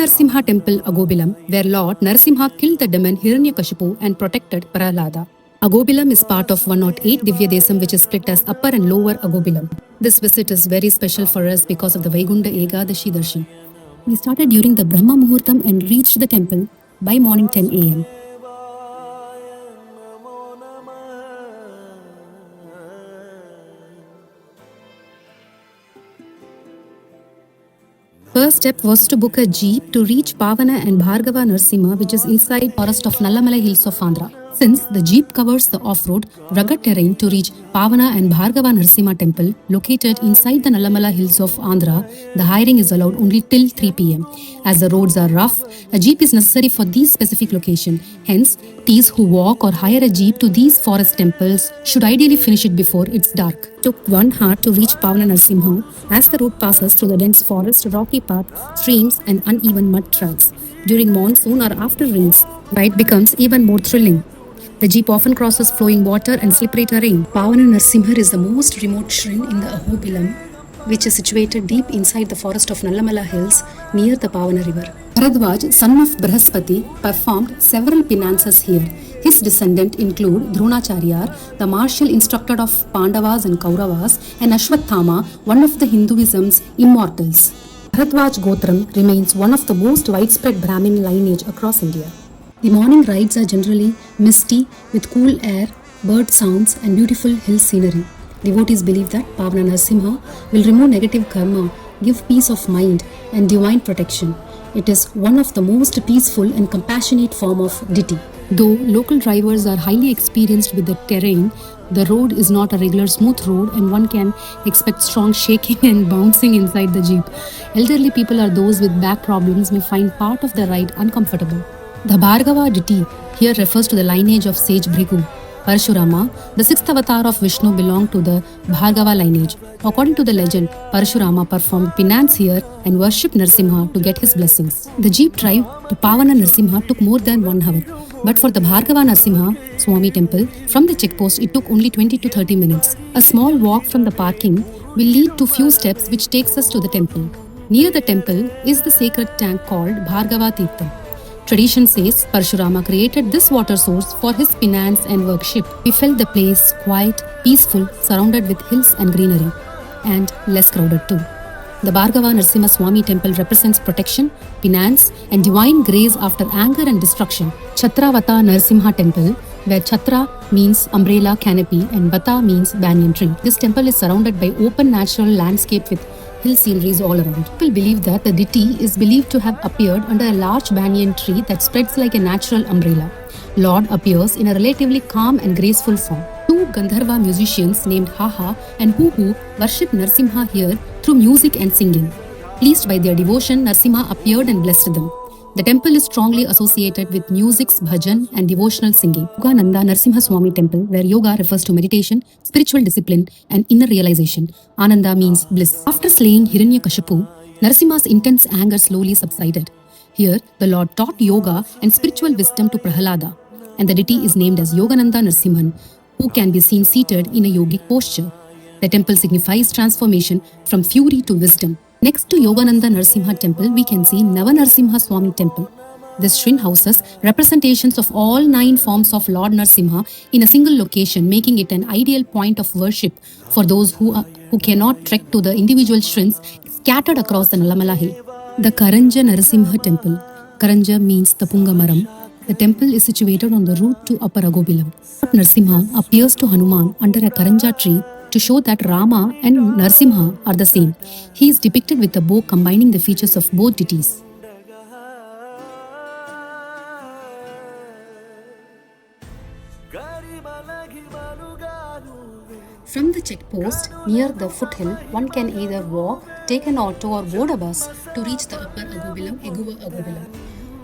Narasimha temple Ahobilam, where Lord Narasimha killed the demon Hiranyakashipu and protected Prahlada. Ahobilam is part of 108 Divya Desam, which is split as Upper and Lower Ahobilam. This visit is very special for us because of the Vaikunta Ekadasi darshan. We started during the Brahma Muhurtam and reached the temple by morning 10 am. First step was to book a jeep to reach Pavana and Bhargava Narasimha, which is inside forest of Nallamala hills of Andhra. Since the jeep covers the off-road, rugged terrain to reach Pavana and Bhargava Narasimha temple located inside the Nallamala hills of Andhra, the hiring is allowed only till 3 pm. As the roads are rough, a jeep is necessary for these specific location. Hence, those who walk or hire a jeep to these forest temples should ideally finish it before it's dark. It took 1 hour to reach Pavana Narasimha as the route passes through the dense forest, rocky path, streams and uneven mud tracks. During monsoon or after rains, the ride becomes even more thrilling. The jeep often crosses flowing water and slippery terrain. Pavana Narasimha is the most remote shrine in the Ahobilam, which is situated deep inside the forest of Nallamala hills near the Pavana river. Bharadwaj, son of Brihaspati, performed several penances here. His descendants include Dronacharya, the martial instructor of Pandavas and Kauravas, and Ashwatthama, one of the Hinduism's immortals. Bharadwaj Gotram remains one of the most widespread Brahmin lineage across India. The morning rides are generally misty with cool air, bird sounds and beautiful hill scenery. Devotees believe that Pavana Narasimha will remove negative karma, give peace of mind and divine protection. It is one of the most peaceful and compassionate form of deity. Though local drivers are highly experienced with the terrain, the road is not a regular smooth road and one can expect strong shaking and bouncing inside the jeep. Elderly people or those with back problems may find part of the ride uncomfortable. The Bhargava deity here refers to the lineage of sage Bhrigu. Parashurama, the sixth avatar of Vishnu, belonged to the Bhargava lineage. According to the legend, Parashurama performed penance here and worshipped Narasimha to get his blessings. The jeep drive to Pavana Narasimha took more than 1 hour. But for the Bhargava Narasimha Swami temple, from the checkpost it took only 20 to 30 minutes. A small walk from the parking will lead to few steps which takes us to the temple. Near the temple is the sacred tank called Bhargava Tirtham. Tradition says Parashurama created this water source for his penance and worship. We felt the place quiet, peaceful, surrounded with hills and greenery, and less crowded too. The Bhargava Narasimha Swami temple represents protection, penance, and divine grace after anger and destruction. Chatravata Narasimha temple, where Chatra means umbrella canopy and Vata means banyan tree. This temple is surrounded by open natural landscape with hill sceneries all around. People believe that the deity is believed to have appeared under a large banyan tree that spreads like a natural umbrella. Lord appears in a relatively calm and graceful form. 2 Gandharva musicians named Haha and Huhu worship Narasimha here through music and singing. Pleased by their devotion, Narasimha appeared and blessed them. The temple is strongly associated with music's bhajan and devotional singing. Yogananda Narasimha Swami temple, where yoga refers to meditation, spiritual discipline and inner realization. Ananda means bliss. After slaying Hiranyakashipu, Narasimha's intense anger slowly subsided. Here, the Lord taught yoga and spiritual wisdom to Prahlada, and the deity is named as Yogananda Narasimhan, who can be seen seated in a yogic posture. The temple signifies transformation from fury to wisdom. Next to Yogananda Narasimha temple, we can see NAVA Narasimha Swami temple. This shrine houses representations of all 9 forms of Lord Narasimha in a single location, making it an ideal point of worship for those who cannot trek to the individual shrines scattered across the Nallamala hill. The Karanja Narasimha temple. Karanja means Tapunga Maram. The temple is situated on the route to Upper Ahobilam. Lord Narasimha appears to Hanuman under a Karanja tree to show that Rama and Narasimha are the same. He is depicted with a bow combining the features of both deities. From the checkpost near the foothill, one can either walk, take an auto or board a bus to reach the Upper Ahobilam, Eguva Ahobilam.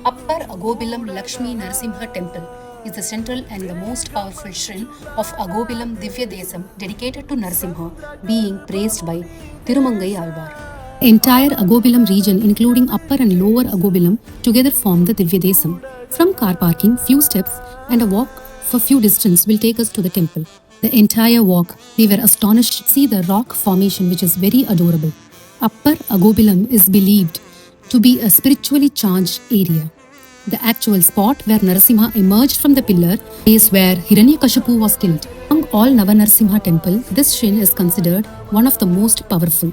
Upper Ahobilam Lakshmi Narasimha temple is the central and the most powerful shrine of Ahobilam Divya Desam, dedicated to Narasimha, being praised by Thirumangai Alvar. The entire Ahobilam region, including Upper and Lower Ahobilam, together form the Divya Desam. From car parking, few steps and a walk for few distance will take us to the temple. The entire walk, we were astonished to see the rock formation, which is very adorable. Upper Ahobilam is believed to be a spiritually charged area. The actual spot where Narasimha emerged from the pillar is where Hiranyakashipu was killed. Among all NAVA Narasimha temple, this shrine is considered one of the most powerful.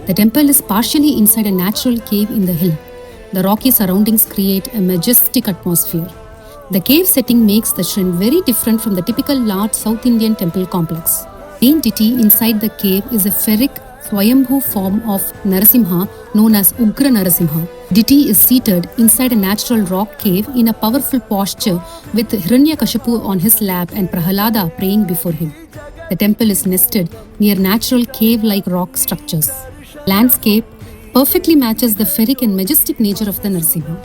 The temple is partially inside a natural cave in the hill. The rocky surroundings create a majestic atmosphere. The cave setting makes the shrine very different from the typical large South Indian temple complex. The main deity inside the cave is a ferric Svayambhu form of Narasimha known as Ugra Narasimha. Deity is seated inside a natural rock cave in a powerful posture with Hiranyakashipu on his lap and Prahalada praying before him. The temple is nested near natural cave-like rock structures. Landscape perfectly matches the ferric and majestic nature of the Narasimha.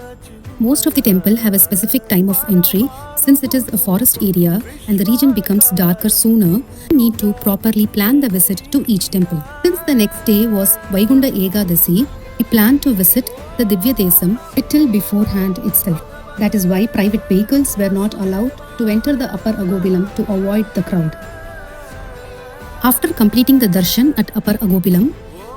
Most of the temple have a specific time of entry. Since it is a forest area and the region becomes darker sooner, we need to properly plan the visit to each temple. Since the next day was Vaikunta Ekadasi, we planned to visit the Divya Desam little beforehand itself. That is why private vehicles were not allowed to enter the upper Ahobilam to avoid the crowd. After completing the darshan at upper Ahobilam,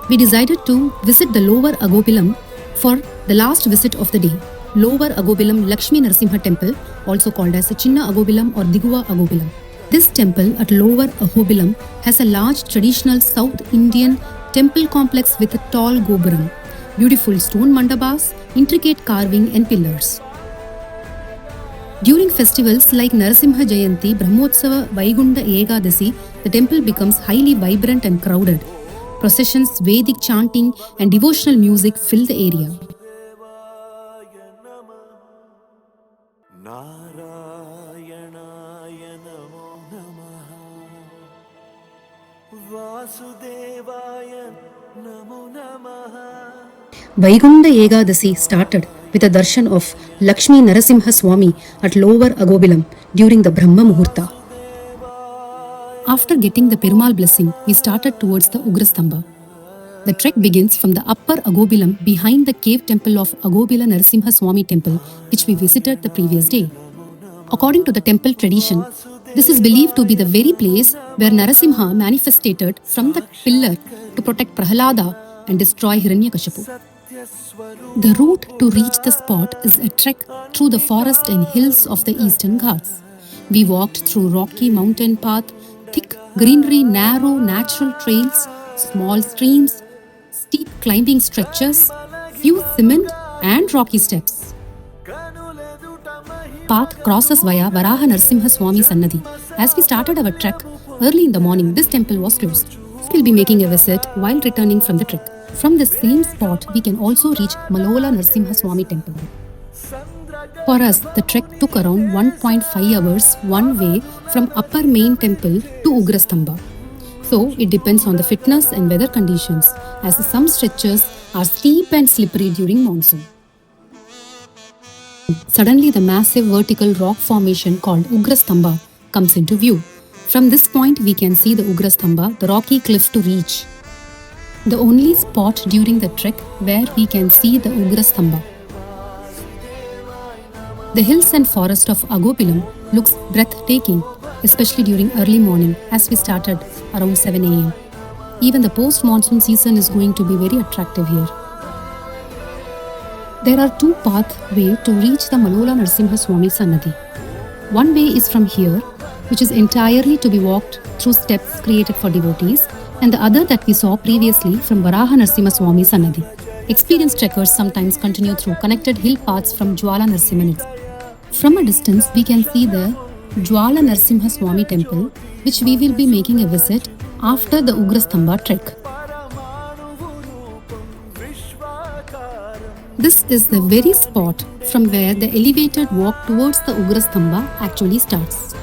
we decided to visit the lower Ahobilam for the last visit of the day. Lower Ahobilam Lakshmi Narasimha temple, also called as Chinna Ahobilam or Diguva Ahobilam. This temple at Lower Ahobilam has a large traditional South Indian temple complex with a tall gopuram, beautiful stone mandabas, intricate carving and pillars. During festivals like Narasimha Jayanti, Brahmotsava, Vaikunta Ekadasi, the temple becomes highly vibrant and crowded. Processions, Vedic chanting and devotional music fill the area. Vaikunta Ekadasi started with a darshan of Lakshmi Narasimha Swami at Lower Ahobilam during the Brahma Muhurta. After getting the Perumal blessing, we started towards the Ugra Stamba. The trek begins from the upper Ahobilam behind the cave temple of Ahobila Narasimha Swami temple, which we visited the previous day. According to the temple tradition, this is believed to be the very place where Narasimha manifested from the pillar to protect Prahalada and destroy Hiranyakashipu. The route to reach the spot is a trek through the forest and hills of the Eastern Ghats. We walked through rocky mountain path, thick greenery, narrow natural trails, small streams, steep climbing stretches, few cement and rocky steps. Path crosses via Varaha Narasimha Swami Sannadhi. As we started our trek early in the morning, this temple was closed. We'll be making a visit while returning from the trek. From the same spot, we can also reach Malola Narasimha Swami temple. For us, the trek took around 1.5 hours one way from upper main temple to Ugra Stamba. So, it depends on the fitness and weather conditions, as some stretches are steep and slippery during monsoon. Suddenly, the massive vertical rock formation called Ugra Stamba comes into view. From this point, we can see the Ugra Stamba, the rocky cliff to reach. The only spot during the trek where we can see the Ugra Stamba. The hills and forest of Ahobilam looks breathtaking, especially during early morning as we started around 7 am. Even the post-monsoon season is going to be very attractive here. There are two pathways to reach the Malola Narasimha Swami Sannadhi. One way is from here, which is entirely to be walked through steps created for devotees, and the other that we saw previously from Varaha Narasimha Swami Sannadhi. Experienced trekkers sometimes continue through connected hill paths from Jwala Narasimha. From a distance, we can see the Jwala Narasimha Swami temple, which we will be making a visit after the Ugra Stamba trek. This is the very spot from where the elevated walk towards the Ugra Stamba actually starts.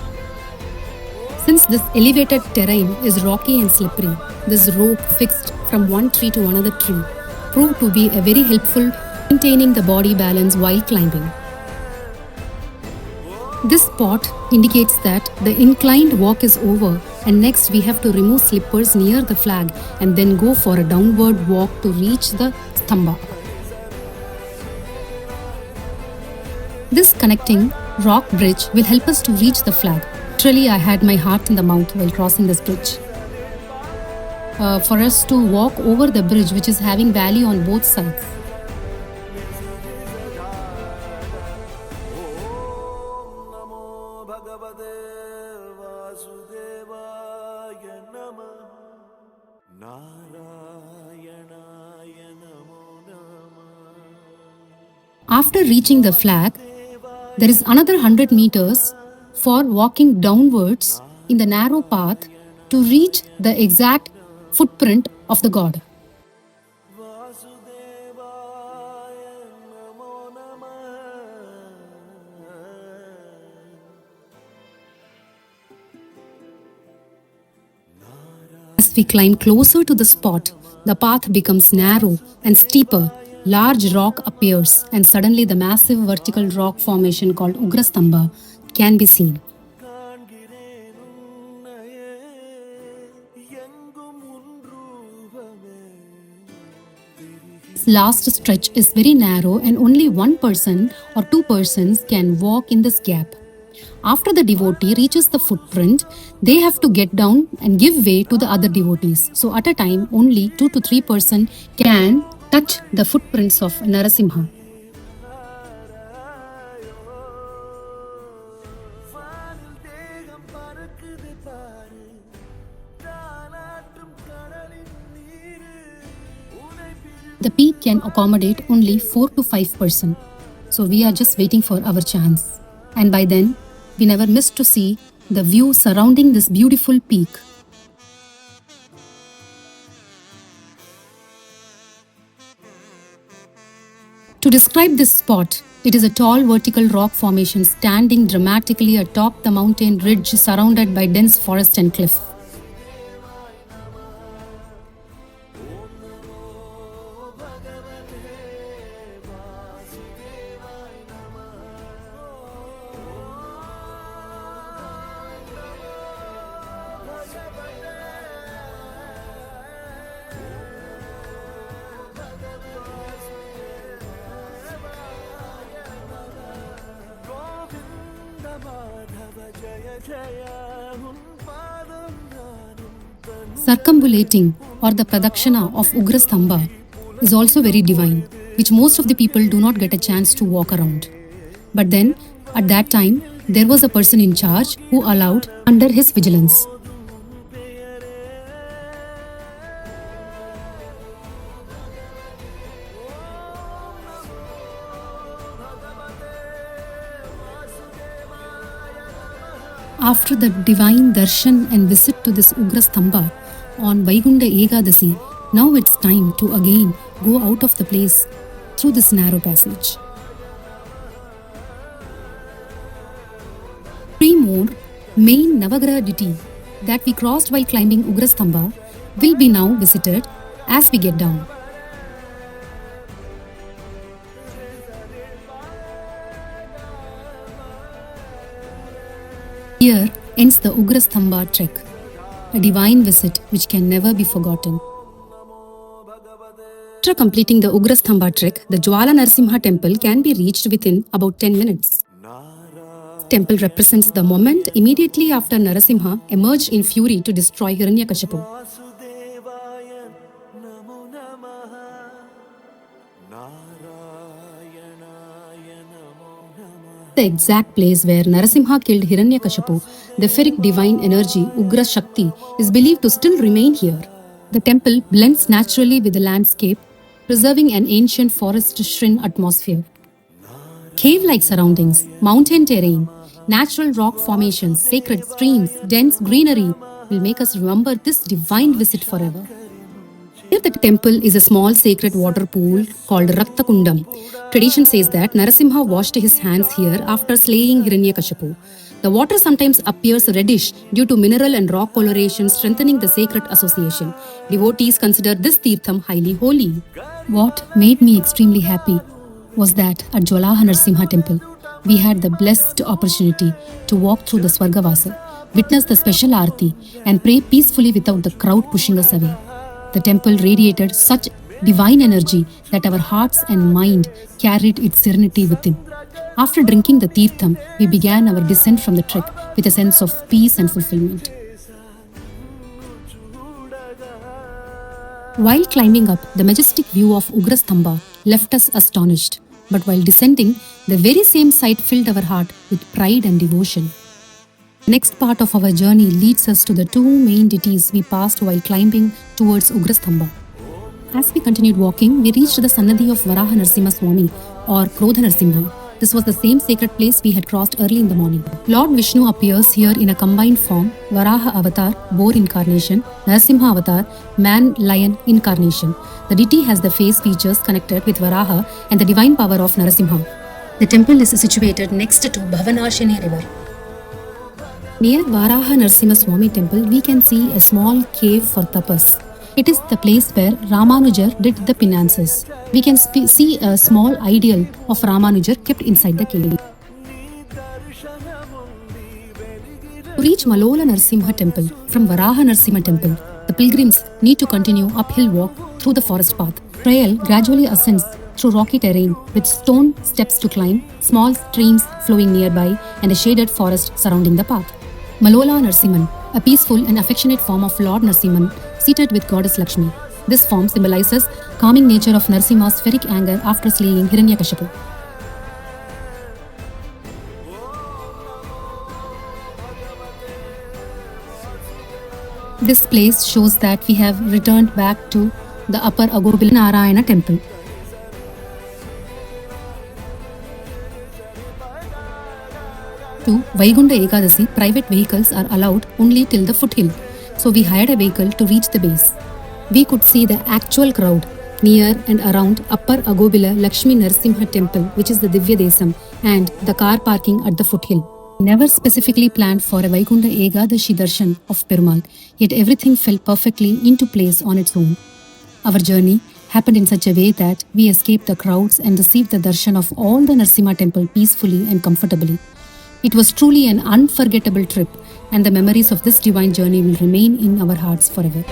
Since this elevated terrain is rocky and slippery, this rope fixed from one tree to another tree proved to be a very helpful maintaining the body balance while climbing. This spot indicates that the inclined walk is over, and next we have to remove slippers near the flag and then go for a downward walk to reach the Stamba. This connecting rock bridge will help us to reach the flag. Literally, I had my heart in the mouth while crossing this bridge. For us to walk over the bridge, which is having valley on both sides. After reaching the flag, there is another 100 meters for walking downwards in the narrow path to reach the exact footprint of the god. As we climb closer to the spot, the path becomes narrow and steeper. Large rock appears, and suddenly the massive vertical rock formation called Ugra Stamba can be seen. This last stretch is very narrow, and only one person or two persons can walk in this gap. After the devotee reaches the footprint, they have to get down and give way to the other devotees. So at a time, only 2 to 3 persons can touch the footprints of Narasimha. The peak can accommodate only 4 to 5 persons. So we are just waiting for our chance. And by then, we never miss to see the view surrounding this beautiful peak. To describe this spot, it is a tall vertical rock formation standing dramatically atop the mountain ridge surrounded by dense forest and cliff. Circumambulating or the Pradakshina of Ugra Stamba is also very divine, which most of the people do not get a chance to walk around. But then, at that time, there was a person in charge who allowed under his vigilance. After the divine darshan and visit to this Ugra Stamba on Vaikunta Ekadasi, now it's time to again go out of the place through this narrow passage. 3 more main Navagraha deity that we crossed while climbing Ugra Stamba will be now visited as we get down. Here ends the Ugra Stamba trek, a divine visit which can never be forgotten. After completing the Ugra Stamba trek, the Jwala Narasimha temple can be reached within about 10 minutes. Temple represents the moment immediately after Narasimha emerged in fury to destroy Hiranyakashipu. The exact place where Narasimha killed Hiranyakashipu, the Pheric divine energy Ugra Shakti is believed to still remain here. The temple blends naturally with the landscape, preserving an ancient forest-shrin atmosphere. Cave-like surroundings, mountain terrain, natural rock formations, sacred streams, dense greenery will make us remember this divine visit forever. Near the temple is a small sacred water pool called Rakta Kundam. Tradition says that Narasimha washed his hands here after slaying Hiranyakashipu. The water sometimes appears reddish due to mineral and rock coloration strengthening the sacred association. Devotees consider this Tirtham highly holy. What made me extremely happy was that at Jwala Narasimha temple, we had the blessed opportunity to walk through the Swargavasa, witness the special Aarti and pray peacefully without the crowd pushing us away. The temple radiated such divine energy that our hearts and mind carried its serenity within. After drinking the Tirtham, we began our descent from the trek with a sense of peace and fulfillment. While climbing up, the majestic view of Ugra Stamba left us astonished. But while descending, the very same sight filled our heart with pride and devotion. Next part of our journey leads us to the two main deities we passed while climbing towards Ugra Stamba. As we continued walking, we reached the Sannadhi of Varaha Narasimha Swami or Kroda Narasimha. This was the same sacred place we had crossed early in the morning. Lord Vishnu appears here in a combined form, Varaha avatar, boar incarnation, Narasimha avatar, man-lion incarnation. The deity has the face features connected with Varaha and the divine power of Narasimha. The temple is situated next to Bhavanashini river. Near Varaha Narasimha Swami temple, we can see a small cave for tapas. It is the place where Ramanujar did the penances. We can see a small ideal of Ramanujar kept inside the cave. To reach Malola Narasimha temple from Varaha Narasimha temple, the pilgrims need to continue uphill walk through the forest path. Trail gradually ascends through rocky terrain with stone steps to climb, small streams flowing nearby, and a shaded forest surrounding the path. Malola Narasimhan, a peaceful and affectionate form of Lord Narasimhan, seated with Goddess Lakshmi. This form symbolizes calming nature of Narasimha's ferric anger after slaying Hiranyakashipu. This place shows that we have returned back to the upper Ahobilam Narayana temple. To Vaikunta Ekadasi, private vehicles are allowed only till the foothill, so we hired a vehicle to reach the base. We could see the actual crowd near and around upper Ahobila Lakshmi Narasimha temple, which is the Divya Desam, and the car parking at the foothill. Never specifically planned for a Vaikunta Ekadashi darshan of Perumal, yet everything fell perfectly into place on its own. Our journey happened in such a way that we escaped the crowds and received the darshan of all the Narasimha temple peacefully and comfortably. It was truly an unforgettable trip, and the memories of this divine journey will remain in our hearts forever.